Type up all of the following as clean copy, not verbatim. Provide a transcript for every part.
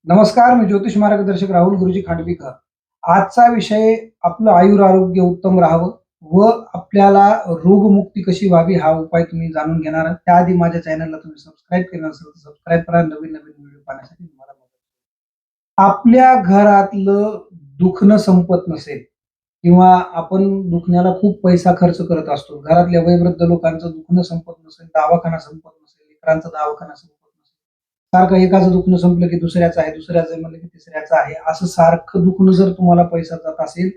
नमस्कार, मी ज्योतिष मार्गदर्शक राहुल गुरुजी खांडवीकर. आजचा विषय आपलं आयुर-आरोग्य उत्तम राहावं व आपल्याला रोगमुक्ती कशी व्हावी हा उपाय तुम्ही जाणून घेणार आहात. त्याआधी माझ्या चॅनलला तुम्ही सबस्क्राईब केलं नसेल तर सबस्क्राईब करा. नवीन-नवीन व्हिडिओ पाहण्यासाठी तुम्हाला मदत होईल. आपल्या घरातलं दुखणं संपत नसेल किंवा आपण दुखण्याला खूप पैसा खर्च करत असतो. घरातल्या वयोवृद्ध लोकांचं दुखणं संपत नसेल, दवाखाना संपत नसेल, लेकरांचा दवाखाना संपत नसेल. सारखं एकाचं दुखणं संपलं की दुसऱ्याचं आहे, दुसऱ्याचं म्हणलं की तिसऱ्याचं आहे. असं सारखं दुखणं जर तुम्हाला पैसा जात असेल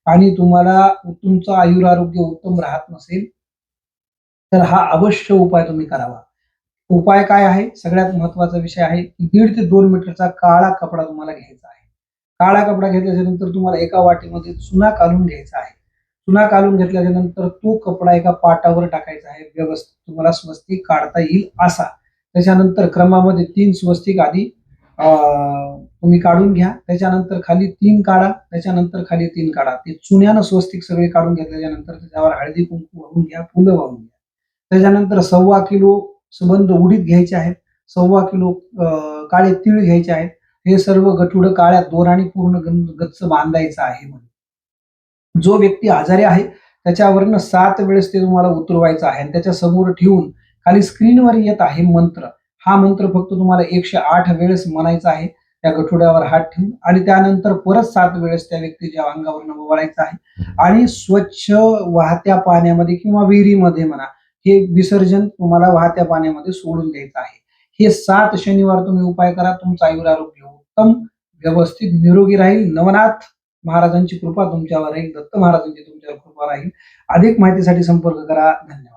आणि तुम्हाला तुमचं आयुर-आरोग्य उत्तम राहत नसेल, तर हा अवश्य उपाय तुम्ही करावा. उपाय काय आहे? सगळ्यात महत्त्वाचा विषय आहे, की 1.5 ते 2 मीटरचा काळा कपडा तुम्हाला घ्यायचा आहे. काळा कपडा घेतल्याच्या नंतर तुम्हाला एका वाटीमध्ये चुना काढून घ्यायचा आहे. चुना काढून घेतल्याच्या नंतर तो कपडा एका पाटावर टाकायचा आहे. व्यवस्थित तुम्हाला स्वस्तिक काढता येईल असा. त्याच्यानंतर क्रमामध्ये 3 स्वस्तिक आधी तुम्ही काढून घ्या. त्याच्यानंतर खाली 3 काढा. त्याच्यानंतर खाली 3 काढा. ते चुन्यानं स्वस्तिक सगळे काढून घेतल्याच्या नंतर त्याच्यावर हळदी-कुंकू वाहून घ्या, फुलं वाहून घ्या. त्याच्यानंतर 1.25 किलो सुगंध उडीद घ्यायचे आहेत. 1.25 किलो काळे तीळ घ्यायचे आहेत. हे सर्व गठुडं काळ्या दोराने पूर्ण गच्च बांधायचं आहे म्हणे. जो व्यक्ती आजारी आहे त्याच्यावरनं 7 वेळेस ते तुम्हाला उतरवायचं आहे आणि त्याच्या समोर ठेवून खाली स्क्रीनवर येत आहे मंत्र. हा मंत्र फक्त तुम्हाला 108 वेळेस म्हणायचा आहे. त्या गठुड्यावर हात ठेवून आणि त्यानंतर परत 7 वेळेस त्या व्यक्तीच्या अंगावरनं वळायचं आहे आणि स्वच्छ वाहत्या पाण्यामध्ये किंवा विहिरीमध्ये म्हणा, हे विसर्जन तुम्हाला वाहत्या पाण्यामध्ये सोडून द्यायचं आहे. हे 7 शनिवार तुम्ही उपाय करा. तुमचं आयुर-आरोग्य उत्तम, व्यवस्थित निरोगी राहील. नवनाथ महाराजांची कृपा तुमच्यावर राहील. दत्त महाराजांची तुमच्यावर कृपा राहील. अधिक माहितीसाठी संपर्क करा. धन्यवाद.